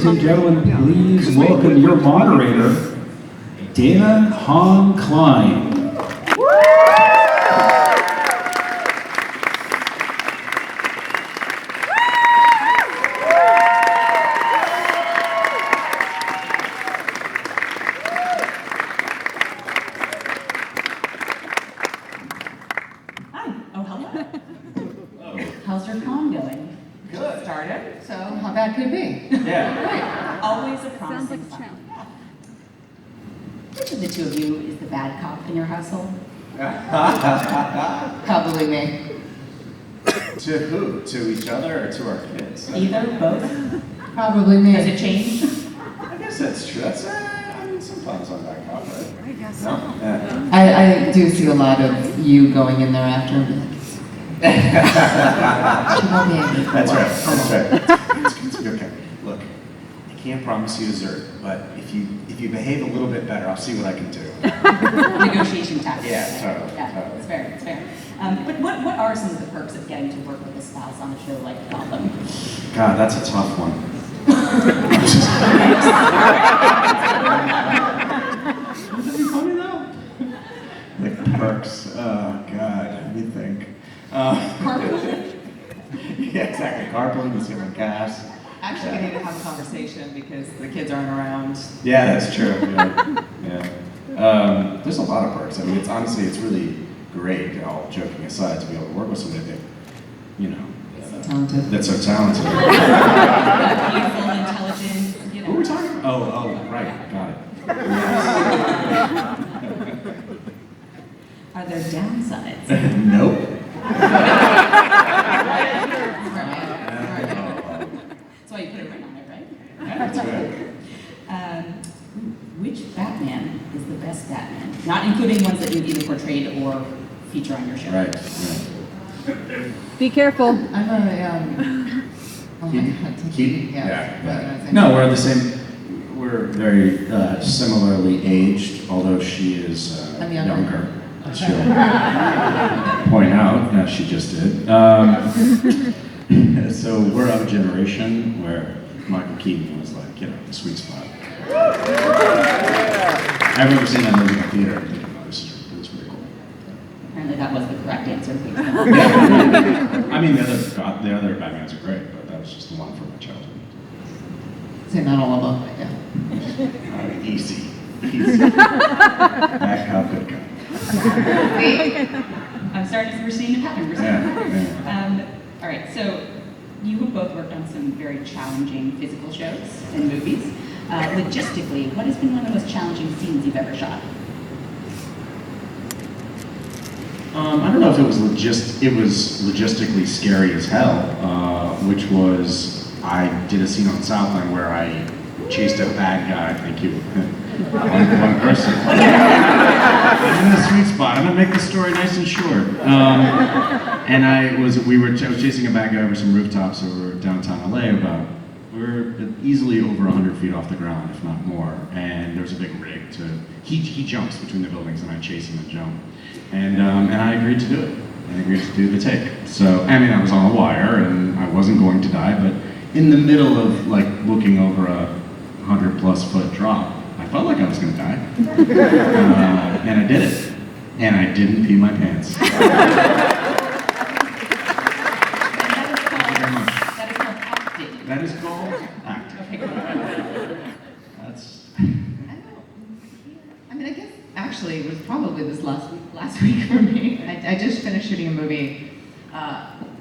Ladies and gentlemen, please welcome your moderator, Dana Han-Klein. How's your con going? Good. Started, so how bad could it be? Yeah. Right. Always a promising sign. Which of the two of you is the bad cop in your household? Probably me. To who? To each other or to our kids? Either, both? Probably me. Does it change? I guess that's true. That's, I mean, sometimes I'm that cop, right? I guess No? so. Yeah. I do see a lot of you going in there after and be like, she won't be angry. That's right. That's right. It's okay. Look, I can't promise you dessert, but if you behave a little bit better, I'll see what I can do. Negotiation tactics. Yeah, totally. Yeah, Totally. it's fair, it's fair. But what are some of the perks of getting to work with a spouse on a show like Gotham? God, that's a tough one. Would be funny though? Like perks. Oh God, let me think. Carpooling? Yeah, exactly. Carpooling, the same gas. Actually, we need to have a conversation because the kids aren't around. Yeah, that's true. Yeah. There's a lot of perks. I mean, it's honestly, it's really great, all joking aside, to be able to work with somebody that, you know, Talented. that's so talented. Beautiful, intelligent, you know. Who are we talking about? Oh, right. Got it. Are there downsides? Nope. That's why you put a ring on it, right? Yeah, that's good. Which Batman is the best Batman? Not including ones that you've either portrayed or feature on your show. Right. Be careful. I'm a, oh my God, Keaton? Yeah. No, we're the same. We're very similarly aged, although she is I'm younger. She'll point out, as she just did. So we're of a generation where Michael Keaton was like, you know, the sweet spot. I remember seeing that movie in the theater and thinking, oh, this is pretty cool. Apparently that was the correct answer. I mean, the other Batmans are great, but that was just the one from my childhood. Say not all of them, yeah. Easy. Bad cop, good cop. I'm starting to, we're seeing a pattern. All right, so you have both worked on some very challenging physical shows and movies. Logistically, what has been one of the most challenging scenes you've ever shot? I don't know if it was logistically scary as hell, which was, I did a scene on Southland where I chased a bad guy, thank you, one person. I'm in the sweet spot, I'm gonna make the story nice and short. And I was chasing a bad guy over some rooftops over downtown LA we're easily over 100 feet off the ground, if not more, and there was a big rig he jumps between the buildings and I chase him and jump. And I agreed to do it. I agreed to do the take. So, I mean, I was on a wire and I wasn't going to die, but in the middle of like looking over a 100+ foot drop, I felt like I was gonna die. And I did it. And I didn't pee my pants. That is called acting. That is called acting. Okay, cool. That's... I mean, I guess actually it was probably this last week for me. I just finished shooting a movie,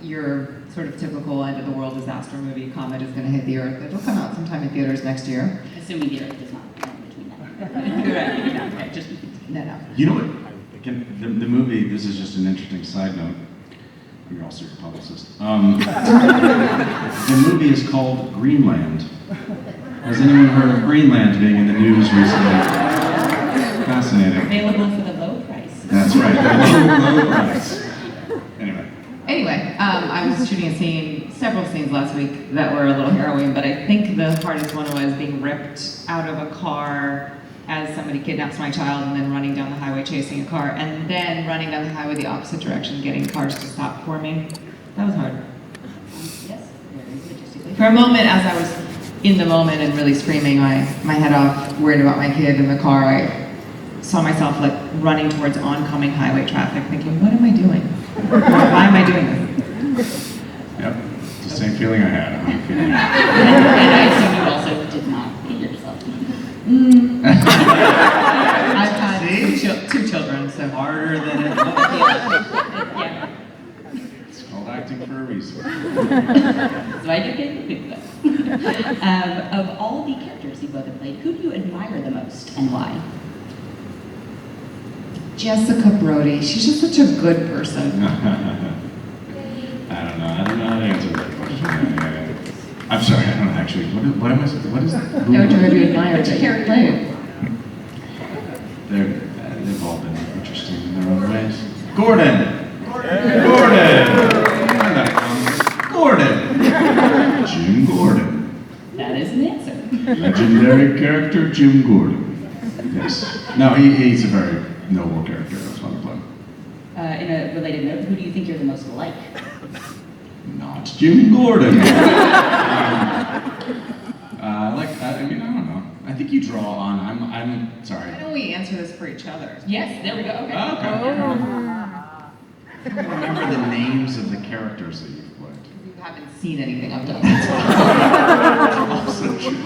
your sort of typical end of the world disaster movie, comet is going to hit the earth. It'll come out sometime in theaters next year. Assuming the earth does not come between that. Right, just No. You know what? Again, the movie, this is just an interesting side note. You're also your publicist. The movie is called Greenland. Has anyone heard of Greenland being in the news recently? Fascinating. available for the low price. That's right, low price. Anyway, I was shooting several scenes last week that were a little harrowing, but I think the hardest one was being ripped out of a car as somebody kidnaps my child and then running down the highway chasing a car and then running down the highway the opposite direction getting cars to stop for me. That was hard. Yes, very logistically. For a moment as I was in the moment and really screaming my head off, worried about my kid in the car, I saw myself like running towards oncoming highway traffic thinking, what am I doing? Why am I doing this? Yep, it's the same feeling I had. And I assume you also did not pee yourself. I've had two children, so. Harder than it looks. Yeah. It's called acting for a reason. That's why you get the big Of all the characters you both have played, who do you admire the most and why? Jessica Brody, she's just such a good person. I don't know how to answer that question. I'm sorry, I don't actually. What am I saying? What is that? Who have you admired that you played? They've all been interesting in their own ways. Gordon! Jim Gordon. That is an answer. Legendary character Jim Gordon. Yes. No, he's a very noble character. It was fun to play. In a related note, who do you think you're the most like? Not Jim Gordon. I don't know. I think you draw on. I'm sorry. Why don't we answer this for each other? Yes, there we go. Okay. Oh, okay. I don't remember the names of the characters that you've played. You haven't seen anything I've done. Also true.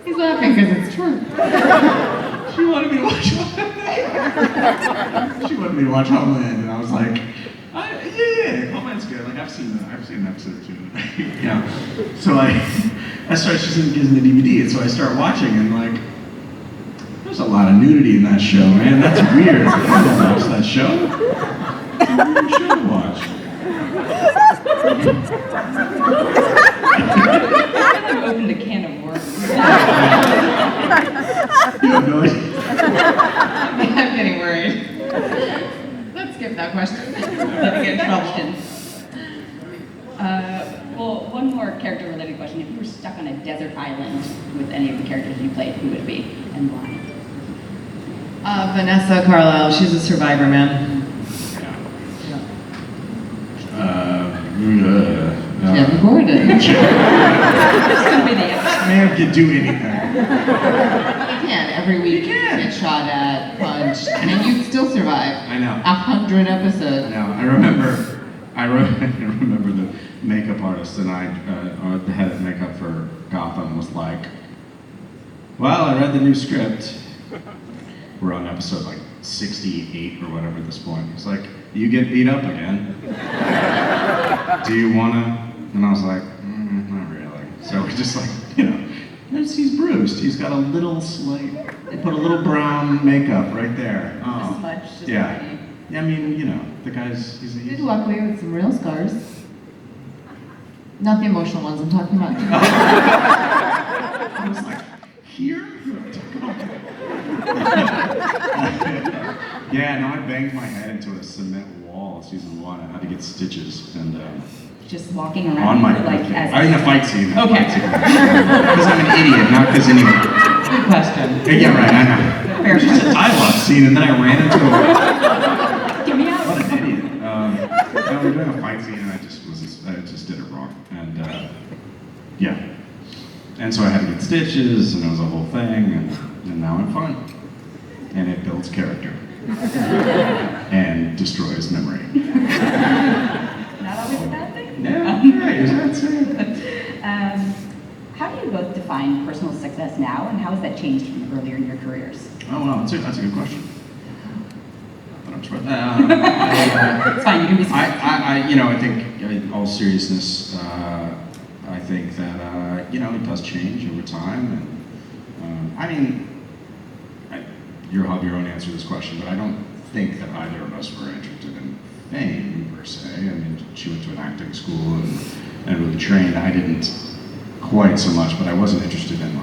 He's laughing because it's true. She wanted me to watch Homeland, and I was like, yeah, Homeland's good. Like I've seen an episode too. So I started. She's in the DVD, and so I start watching, and like, there's a lot of nudity in that show, man. That's weird. I don't watch that show. It's a weird show to watch. I've opened a can of worms. You have no idea. I'm getting worried. Let's skip that question. Let me get in trouble. Well, one more character-related question. If you were stuck on a desert island with any of the characters you played, who would it be and why? Vanessa Carlisle, she's a survivor, man. Jim Gordon. It's going to be the answer. Man can do anything. You can. Every week you get shot at, punched, and you'd still survive. I know. 100 episodes. No, I remember the makeup artist and or the head of makeup for Gotham was like, well, I read the new script. We're on episode like 68 or whatever at this point. He's like, you get beat up again. Do you wanna? And I was like, not really. So we just like, he's bruised. He's got a little they put a little brown makeup right there. Oh. Smudge, just Yeah. I mean, the guy's, he's Did walk away with some real scars. Not the emotional ones I'm talking about. I was like, here? Yeah, no, I banged my head into a cement wall in season 1. I had to get stitches and Just walking around on my like as in a fight scene. Okay. Because I'm an idiot, not because anyone. Good question. Yeah, right, I know. It was just a dialogue scene, and then I ran into a. Get me out. What an idiot. No, we were doing a fight scene, and I just did it wrong, and yeah. And so I had to get stitches, and it was a whole thing, and now I'm fine. And it builds character. And destroys memory. Not always a bad thing. Yeah, right, that's it. How do you both define personal success now, and how has that changed from earlier in your careers? Oh, wow, that's a good question. But I'm sure. It's fine, you can be I think, in all seriousness, I think that, it does change over time. And, you'll have your own answer to this question, but I don't think that either of us were interested in fame, per se. I mean, she went to an acting school and really trained. I didn't quite so much, but I wasn't interested in,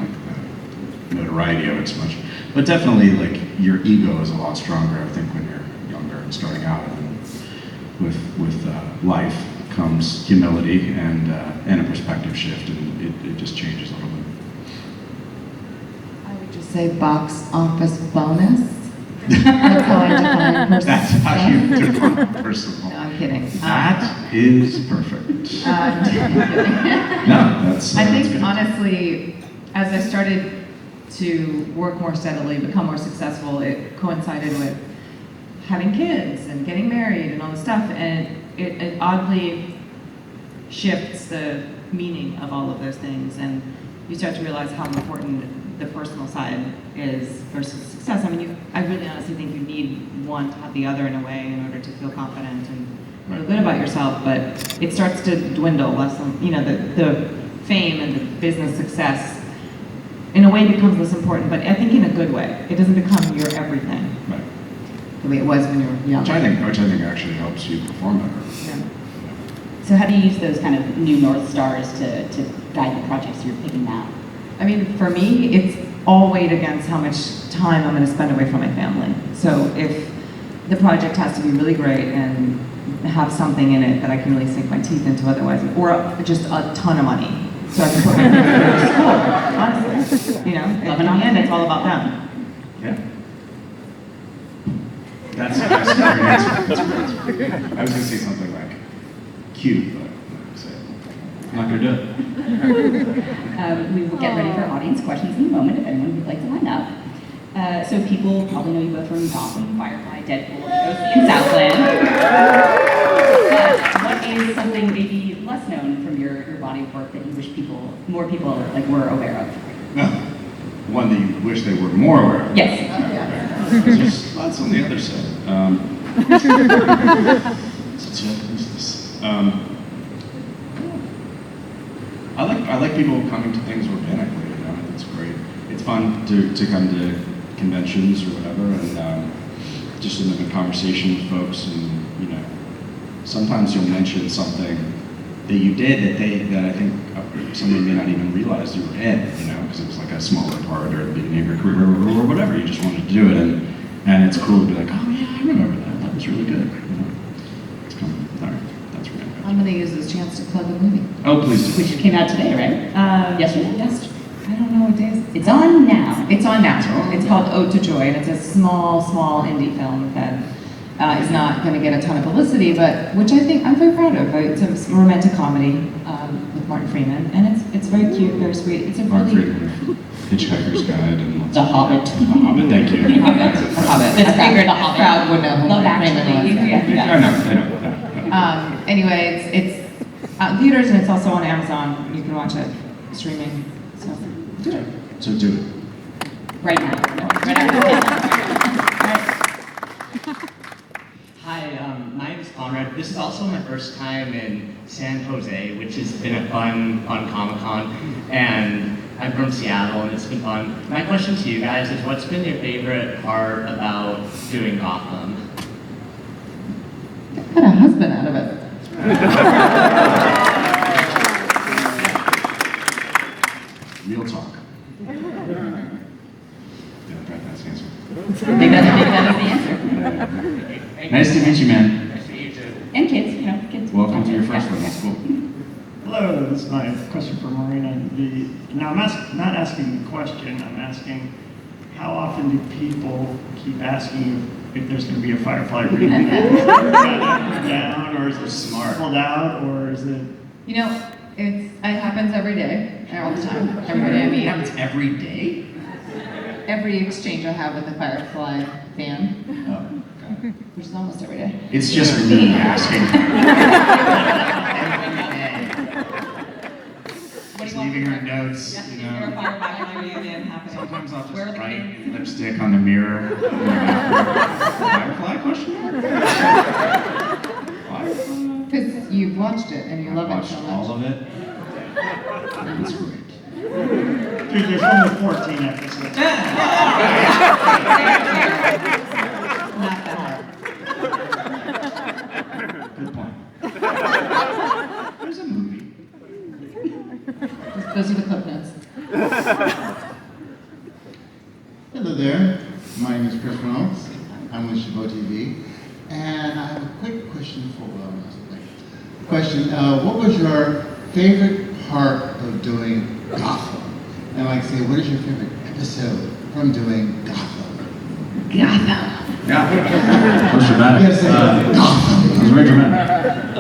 the notoriety of it so much. But definitely, your ego is a lot stronger, I think, when you're younger and starting out. And with life comes humility and a perspective shift, and it just changes a little bit. I would just say box office bonus. That's how I define personal That's how success. you define personal. No, I'm kidding. That is perfect. No, that's. I that's think good. honestly, as I started to work more steadily, become more successful, it coincided with having kids and getting married and all this stuff, and it oddly shifts the meaning of all of those things, and you start to realize how important the personal side is versus success. I mean, I really honestly think you need one to have the other in a way in order to feel confident and feel good about yourself, but it starts to dwindle less than, the fame and the business success in a way becomes less important, but I think in a good way. It doesn't become your everything. Right. The way it was when you were young. Which I think actually helps you perform better. Yeah. So how do you use those kind of new North Stars to guide the projects you're picking now? I mean, for me, it's all weighed against how much time I'm going to spend away from my family. So if the project has to be really great and have something in it that I can really sink my teeth into otherwise, or just a ton of money, so I can put my kids through school, honestly. In the end, it's all about them. Yeah. That's a great answer. That's a great answer. I was going to say something like cute, but I'm not going to say it. I'm not gonna do it. We will get ready for audience questions in a moment if anyone would like to line up. So people probably know you both from Gotham, Firefly, Deadpool, and Southland. But what is something maybe less known from your body of work that you wish more people were aware of? No. One that you wish they were more aware of. Yes. There's lots on the other side. Such a business. I like people coming to things organically. It's great. It's fun to come to conventions or whatever, and just in a conversation with folks, and sometimes you'll mention something that you did that I think somebody may not even realize you were in, because it was like a smaller part or at the beginning of your career or whatever. You just wanted to do it, and it's cool to be like, oh yeah, I remember that. That was really good. It's kind of, all right, that's really good. I'm going to use this chance to plug a movie. Oh, please do. Which came out today, right? Yesterday? Yes. I don't know what day is. It's on now. It's on now. It's called Ode to Joy, and it's a small indie film that is not going to get a ton of publicity, but which I think I'm very proud of. It's a romantic comedy with Martin Freeman, and it's very cute, very sweet. It's a Mark really Freeman, Hitchhiker's Guide, and lots The of- Hobbit. The Hobbit, thank you. The Hobbit. It's bigger, The Hobbit. Crowd would know who Love Martin Freeman Actually. was. Yeah. I know. Anyway, it's out in theaters, and it's also on Amazon. You can watch it streaming. So do it. So do it. Right now. Right after Hi, my name is Conrad. This is also my first time in San Jose, which has been a fun Comic-Con, and I'm from Seattle, and it's been fun. My question to you guys is, what's been your favorite part about doing Gotham? Got a husband out of it. Real talk. Yeah, that's the answer. I think that is the answer. Nice to meet you, man. Nice to meet you too. And kids, kids. Welcome to your first one. That's cool. Hello, this is my question for Morena. Now, I'm not asking the question, I'm asking how often do people keep asking you if there's going to be a Firefly reading? Down, or is it Smart. pulled out, or is it? It happens every day, all the time. Every day I meet. happens every day? Every exchange I have with a Firefly fan, Oh, okay. which is almost every day. It's just me asking. Just leaving her notes, Sometimes I'll just write lipstick on the mirror. Firefly question mark? Firefly? Because you've watched it and you love it Watched so all much. of it. That's great. Dude, there's only 14 episodes. Not that hard. Good point. There's a movie. Those are the clip notes. Hello there, my name is Chris Reynolds. I'm with Chabot TV, and I have a quick question for what was your favorite part of doing Gotham? And what is your favorite episode from doing Gotham? Gotham. Yeah. That was dramatic. Yes, That was very dramatic. I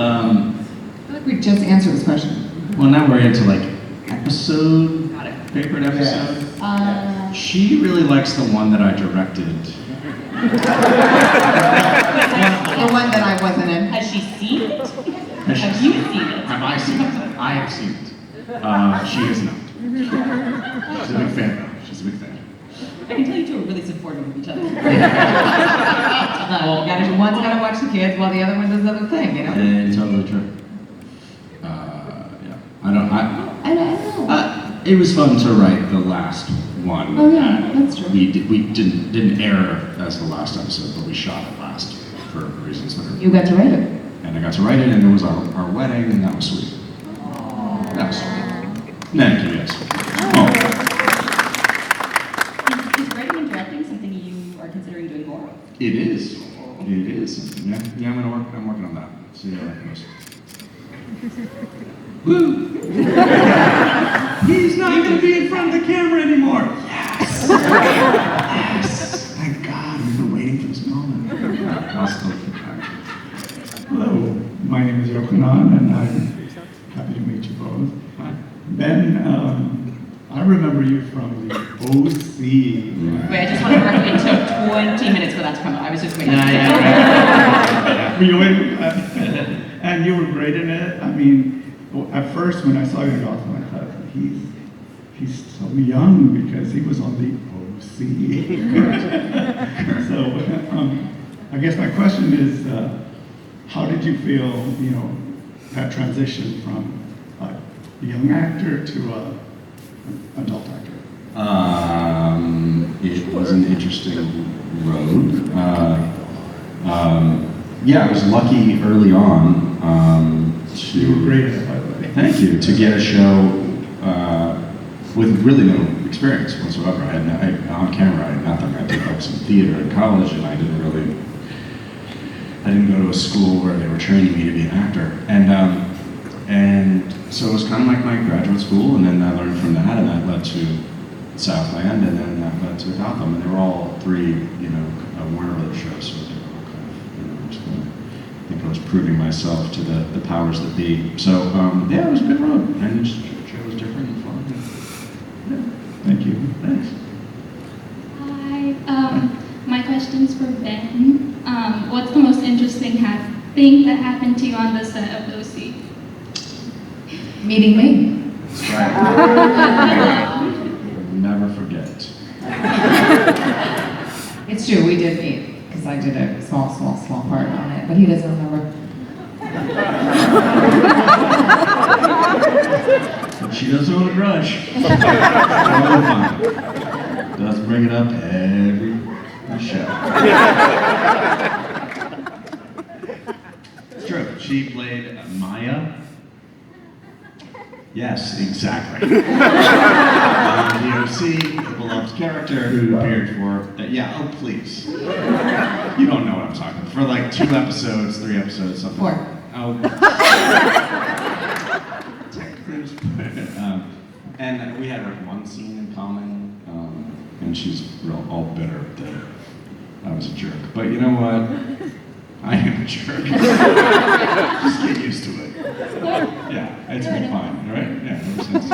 feel like we just answered this question. Well, now we're into like episode, Got it. favorite episode. Uh, She really likes the one that I directed. The one that I wasn't in. Has she seen it? Has she Have you seen it? Have I seen it? I have seen it. She has not. She's a big fan though. She's a big fan. I can tell you two are really supportive of each other. One's gotta watch the kids while the other one does the other thing, you know? Totally true. Yeah. I don't know. It was fun to write the last one. Oh, yeah, that's true. We didn't air as the last episode, but we shot it last for reasons that are. You got to write it. And I got to write it, and it was our wedding, and that was sweet. That was sweet. Thank you, yes. Oh. Is writing and directing something you are considering doing more of? It is. It is. Yeah, I'm working on that. See how that goes. Woo! He's not going to be in front of the camera anymore. Yes! Yes! Thank God, we've been waiting for this moment. Hello, my name is Yochanan, and I'm happy to meet you both. Hi. Ben, I remember you from the OC. Wait, I just want to correct you. It took 20 minutes for that to come out. I was just waiting. Were you in? And you were great in it. I mean, at first when I saw you in Gotham, I thought, he's so young because he was on the OC. So, I guess my question is, how did you feel, that transition from a young actor to an adult actor? It was an interesting road. Yeah, I was lucky early on You were great at it, by the way. Thank you. To get a show with really no experience whatsoever. On camera, I had nothing. I did like some theater in college, and I didn't go to a school where they were training me to be an actor. And so it was kind of like my graduate school, and then I learned from that, and that led to Southland, and then that led to Gotham, and they were all three, Warner Brothers shows, so they were all kind of, I think I was proving myself to the powers that be. So, yeah, it was a good road, and each show was different and fun. Yeah. Thank you. Thanks. Hi, my question's for Ben. What's the most interesting thing that happened to you on the set of OC? Meeting me. That's right. Never forget. It's true, we did meet, because I did a small part on it, but he doesn't remember. She doesn't hold a grudge. Does bring it up every show. It's true. She played Maya. Yes, exactly. The OC, the beloved character who appeared for that. Yeah, oh please. You don't know what I'm talking about. For like 2 episodes, 3 episodes, something. 4. Oh. And we had one scene in common, and she's all bitter that I was a jerk. But you know what? I am a jerk. Just get used to it. Yeah, it's been fine, right? Yeah, ever since.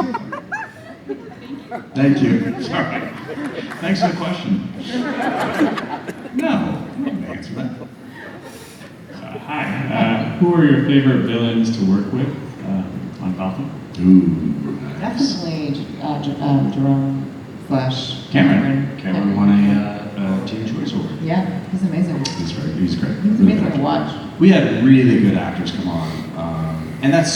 Thank you. Sorry. Thanks for the question. No, I'm not gonna answer that. Hi. Who are your favorite villains to work with on Gotham? Ooh, nice. Definitely Jerome / Cameron. Cameron won a Teen Choice Award. Yeah, he's amazing. He's great. He's great. He's amazing to watch. We had really good actors come on, and that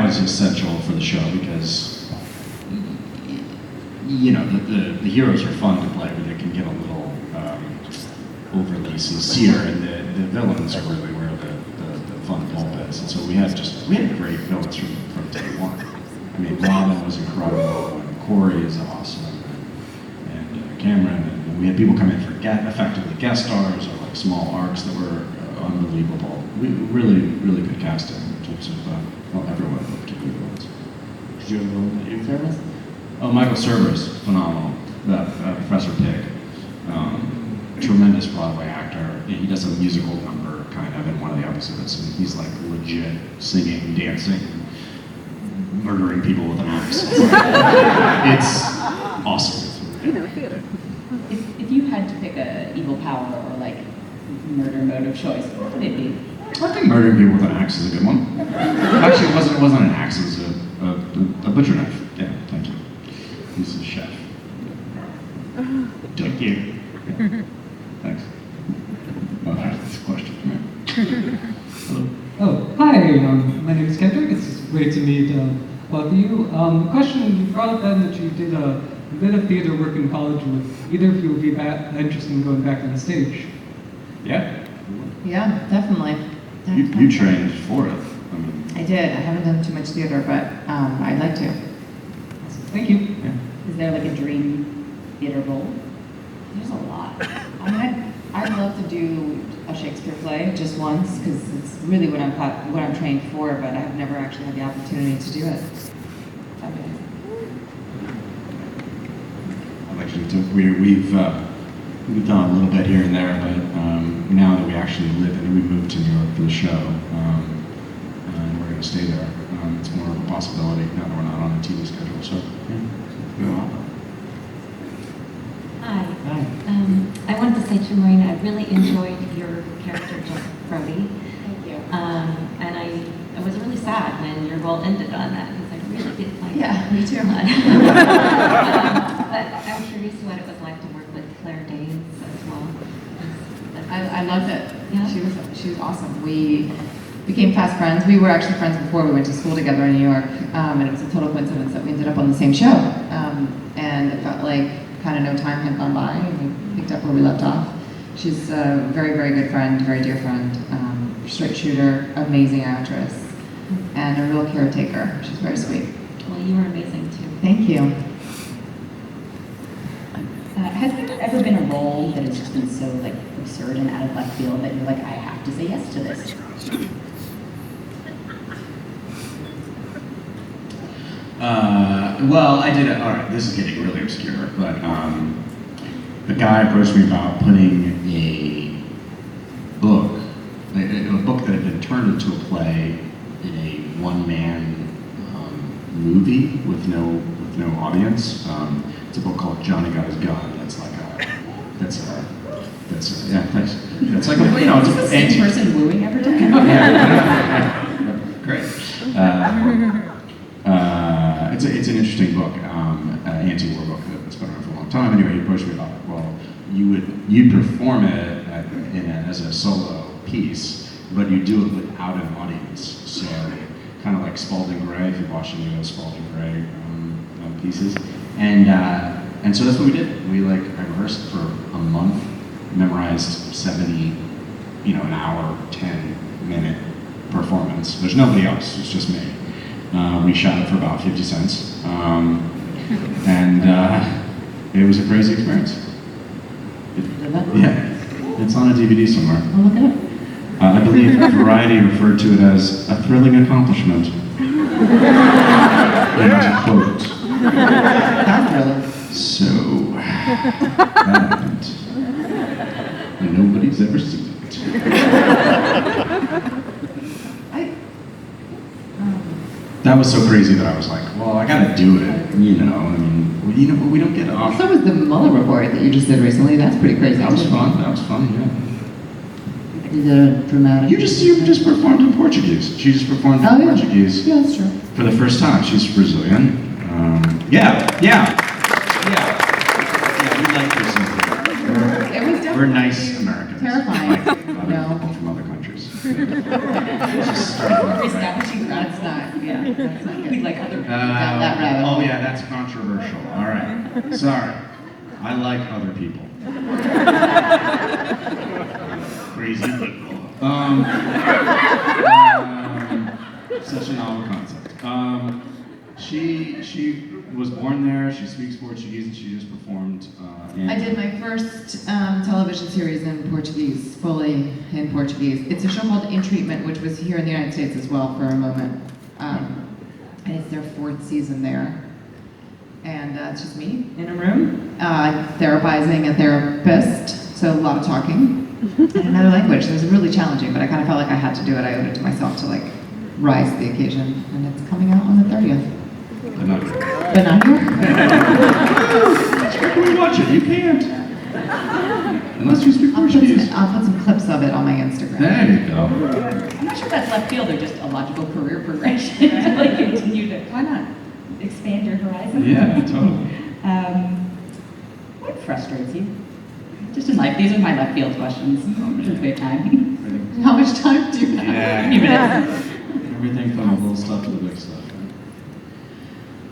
was essential for the show because the heroes are fun to play, but they can get a little overly sincere, and the villains are really where the fun pulp is. And so we had great villains from day one. I mean, Nomyn was incredible, and Corey is awesome, and Cameron, and we had people come in for effectively guest stars or like small arcs that were unbelievable. We really good casting in terms of everyone, but particularly villains. Did you have a villain that you fair with? Oh, Michael Cerverus, phenomenal. Professor Pig. tremendous Broadway actor. He does a musical number kind of in one of the episodes, and he's like legit singing, dancing, murdering people with an axe. It's awesome. If you had to pick a evil power or like murder mode of choice, what would it be? I think murdering people with an axe is a good one. Actually, it wasn't an axe, it was a butcher knife. Yeah, thank you. He's a chef. Thank you. Yeah. Thanks. Oh, that's a question. Hello. Oh, hi. My name is Kendrick. It's great to meet both of you. Question: you brought up then that you did a bit of theater work in college. Would either of you would be interested in going back on the stage? Yeah. Yeah, definitely. You trained for it. I did. I haven't done too much theater, but I'd like to. Thank you. Yeah. Is there like a dream theater role? There's a lot. I mean, I'd love to do a Shakespeare play just once, because it's really what I'm trained for, but I've never actually had the opportunity to do it. I'd like to do. We've done a little bit here and there, but now that we actually live in, we moved to New York for the show, and we're going to stay there. It's more of a possibility now that we're not on a TV schedule. So, yeah. Hi. I wanted to say to Morena, I really enjoyed your character, Brody. Thank you. And I was really sad when your role ended on that, because I really did like Yeah, me too. but I'm curious what it was like to work with Claire Danes as well. I loved it. Yeah. She was awesome. We became fast friends. We were actually friends before we went to school together in New York, and it was a total coincidence that we ended up on the same show. And it felt like kind of no time had gone by, and we picked up where we left off. She's a very, very good friend, very dear friend, straight shooter, amazing actress, and a real caretaker. She's very sweet. Well, you were amazing too. Thank you. Has there ever been a role that has just been so like absurd and out of left field that you're like, I have to say yes to this? Well, I did it. All right, this is getting really obscure, but the guy approached me about putting a book that had been turned into a play in a one-man movie with no audience. It's a book called Johnny Got His Gun. That's yeah, thanks. It's like it's the same person wooing every time. Yeah, great. It's an interesting book, anti-war book that's been around for a long time. Anyway, he approached me about it. Well, you'd perform it as a solo piece, but you do it without an audience. So kind of like Spalding Gray, if you've watched any of those Spalding Gray pieces, and so that's what we did. We I rehearsed for a month, memorized 70, an hour, 10-minute performance. There's nobody else. It's just me. We shot it for about 50 cents, and it was a crazy experience. Yeah, it's on a DVD somewhere. I'll look it up. I believe Variety referred to it as a thrilling accomplishment. End quote. So, and nobody's ever seen it. That was so crazy that I was like, well, I gotta do it, I mean, we don't get off. So was the Mueller report that you just did recently. That's pretty crazy. That was fun, yeah. You did a dramatic. You just performed in Portuguese. She just performed in Portuguese. Yeah, that's true. For the first time. She's Brazilian. Yeah, we like Brazil. It was We're nice Americans. terrifying. Like people from other countries. Establishing That's not, yeah, that's not good. we like other people. that rabbit hole. Oh yeah, that's controversial. All right. Sorry. I like other people. Crazy people. Such a novel concept. She was born there. She speaks Portuguese, and she just performed. I did my first television series in Portuguese, fully in Portuguese. It's a show called In Treatment, which was here in the United States as well for a moment. And it's their 4th season there. And it's just me in a room, therapizing a therapist. So a lot of talking in another language. It was really challenging, but I kind of felt like I had to do it. I owed it to myself to like rise to the occasion, and it's coming out on the 30th. But not here. But not here. Where can we watch it? You can't. Unless you speak Portuguese. I'll put some clips of it on my Instagram. There you go. I'm not sure if that's left field or just a logical career progression to like continue to, why not, expand your horizons. Yeah, totally. What frustrates you? Just in life, these are my left field questions. Since we have time. How much time do you have? Yeah. 20 minutes. Everything from the little stuff to the big stuff.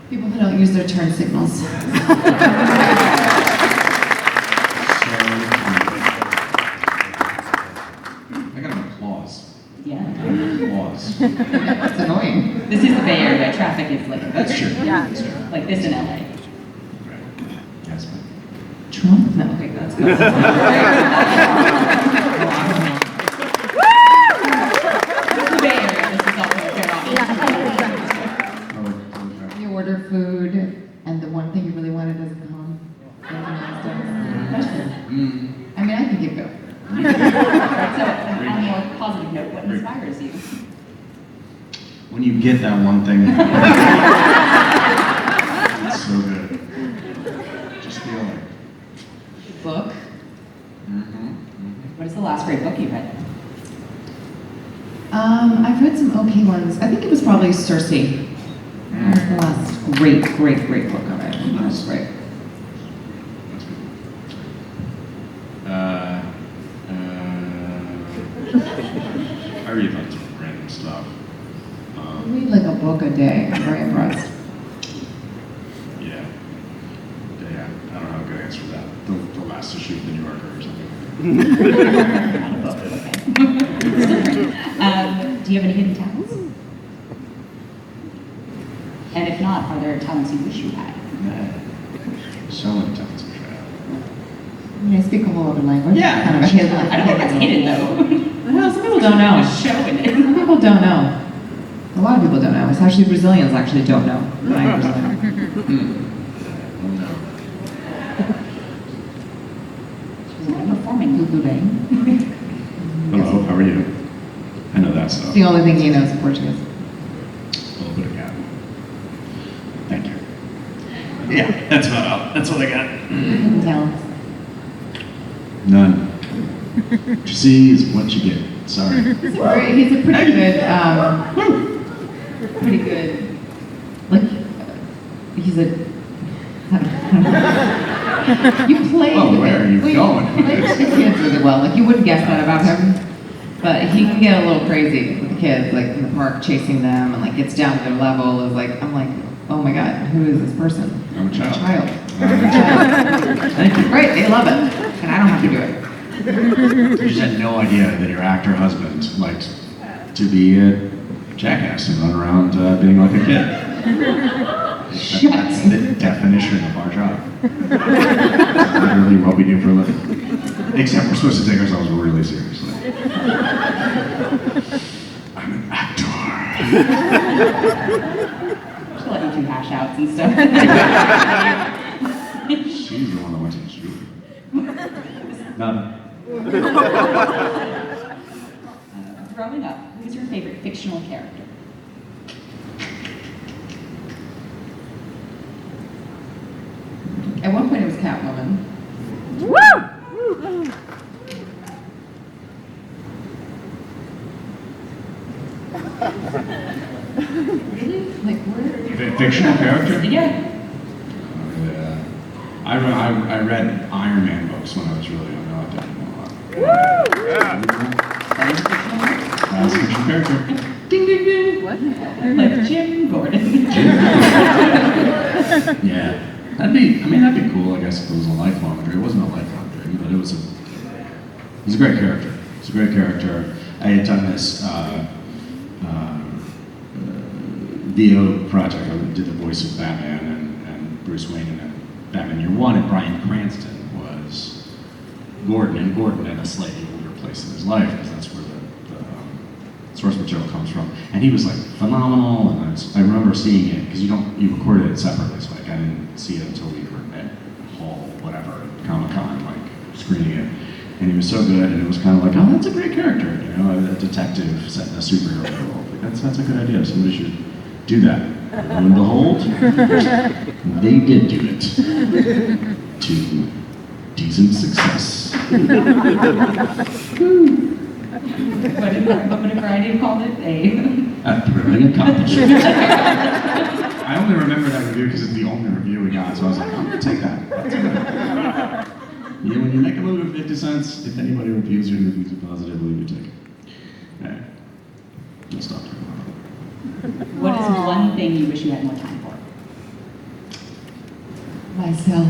People who don't use their turn signals. I got an applause. Yeah. Applause. It's annoying. This is the Bay Area. Traffic is like That's true. Yeah. That's true. like this in LA. Yes, but Trump? No, okay, that's good. The Bay Area. This is also very obvious. You order food, and the one thing you really wanted doesn't come. Everything else does. I mean, I can keep going. Alright, so on a more positive note, what inspires you? when you get that one thing, it's so good. Just feel like. Book? What is the last great book you read? I've read some okay ones. I think it was probably Circe. That was the last great book I read. That was great. I read lots of random stuff. I read like a book a day. I'm very impressed. Yeah. Yeah, I don't have a good answer for that. The last issue of the New Yorker or something. Do you have any hidden talents? And if not, are there talents you wish you had? So many talents I'm trying. I mean, I speak a whole other language. Yeah. Kind of a hidden. I don't think that's hidden though. Well, some people don't know. Just showing it. Some people don't know. A lot of people don't know. Especially Brazilians actually don't know. I'm Brazilian. Performing. Tudo bem? Hello, how are you? I know that stuff. It's the only thing he knows in Portuguese. A little bit of cat. Thank you. Yeah, that's about all. That's all I got. Hidden talents. None. What you see is what you get. Sorry. He's a pretty good, like, he's a, you play Oh, with where are you well, going? You play with the kids really well. Like, you wouldn't guess that about him, but he can get a little crazy with the kids, like in the park, chasing them, and like gets down to their level. Is like, I'm like, oh my god, who is this person? I'm a child. Thank you. Great, they love it, and I don't have to do it. You just had no idea that your actor husband liked to be a jackass and run around being like a kid. That's the definition of our job. Literally what we do for a living. Except we're supposed to take ourselves really seriously. I'm an actor. Just let you do hash outs and stuff. She's the one that went to Julie. None. Growing up, who's your favorite fictional character? At one point, it was Catwoman. Woo! Like, where? Fictional character? Yeah. Yeah. I read Iron Man books when I was really young. I liked that a lot. Woo! That's a fictional character. Ding ding ding. What? Like Jim Gordon. Yeah. That'd be cool, I guess, if it was a lifelong dream. It wasn't a lifelong dream, but it was a great character. It's a great character. I had done this VO project. I did the voice of Batman and Bruce Wayne and Batman Year One, and Bryan Cranston was Gordon, and Gordon at a slightly older place in his life, because that's where the source material comes from. And he was like phenomenal, and I remember seeing it, because you recorded it separately, so like I didn't see it until we were at Hall, whatever, Comic-Con, like screening it. And he was so good, and it was kind of like, oh, that's a great character, you know, a detective set in a superhero role. Like, that's a good idea. Somebody should do that. Lo and behold, they did do it to decent success. What would Variety have called it? A thrilling accomplishment. I only remember that review because it's the only review we got, so I was like, I'm going to take that. You know, when you make a movie with 50 cents, if anybody reviews your reviews it positively, you take it. All right. I'll stop talking about it. What is one thing you wish you had more time for? Myself.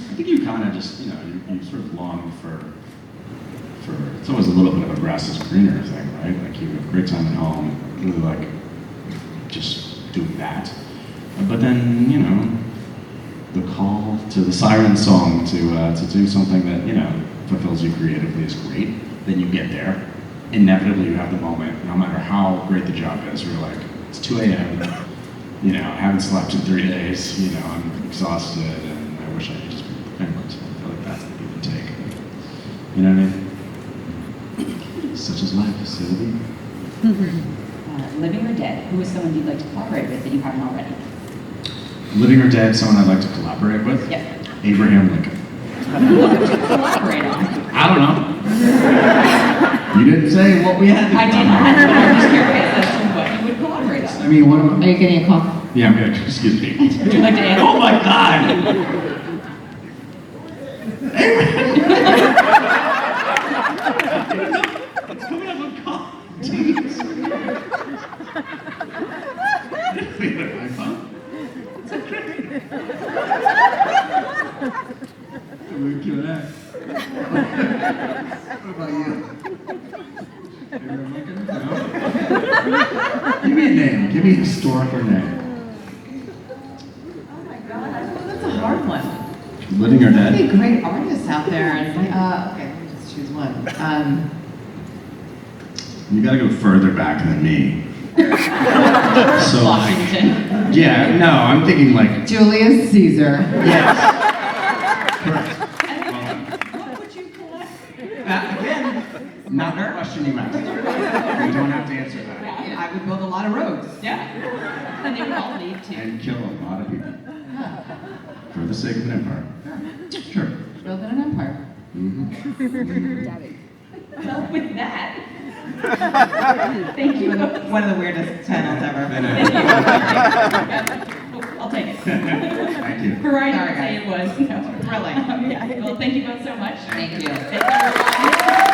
I think you kind of just, you know, you sort of long for, it's always a little bit of a grass is greener thing, right? Like you have a great time at home, really like just doing that. But then, you know, the call to the siren song to do something that, you know, fulfills you creatively is great. Then you get there. Inevitably you have the moment, no matter how great the job is, where you're like, it's 2 a.m., you know, I haven't slept in 3 days, you know, I'm exhausted, and I wish I could just be prepared. So I feel like that's the give and take. You know what I mean? Such is life, Sylvie. Living or dead, who is someone you'd like to collaborate with that you haven't already? Living or dead, someone I'd like to collaborate with? Yep. Abraham Lincoln. What would you collaborate on? I don't know. You didn't say what we had to I did not, but I'm just curious as to what you would collaborate on. I mean, what am I? Are you getting a call? Yeah, I'm good. Excuse me. Would you like to answer? Oh my God! It's coming up on call. Jeez. Leave it my phone. It's okay. We're Q&A. What about you? Give me a name. Give me a historical name. That's a hard one. Living or There's dead? so many great artists out there, and okay, let me just choose one. You gotta go further back than me. So Washington. like, yeah, no, I'm thinking like, Julius Caesar. yes. Correct. What would you collect? Again, not the question you asked. You don't have to answer that. I would build a lot of roads. Yeah. And they would all lead to. And kill a lot of people. For the sake of an empire. Sure. Building an empire. Well, with that, thank you. One of the weirdest titles ever. Thank you. I'll take it. Thank you. Variety Sorry, would say guys. it was, no, thrilling. Yeah. Well, thank you both so much. Thank you. Thank you, everyone.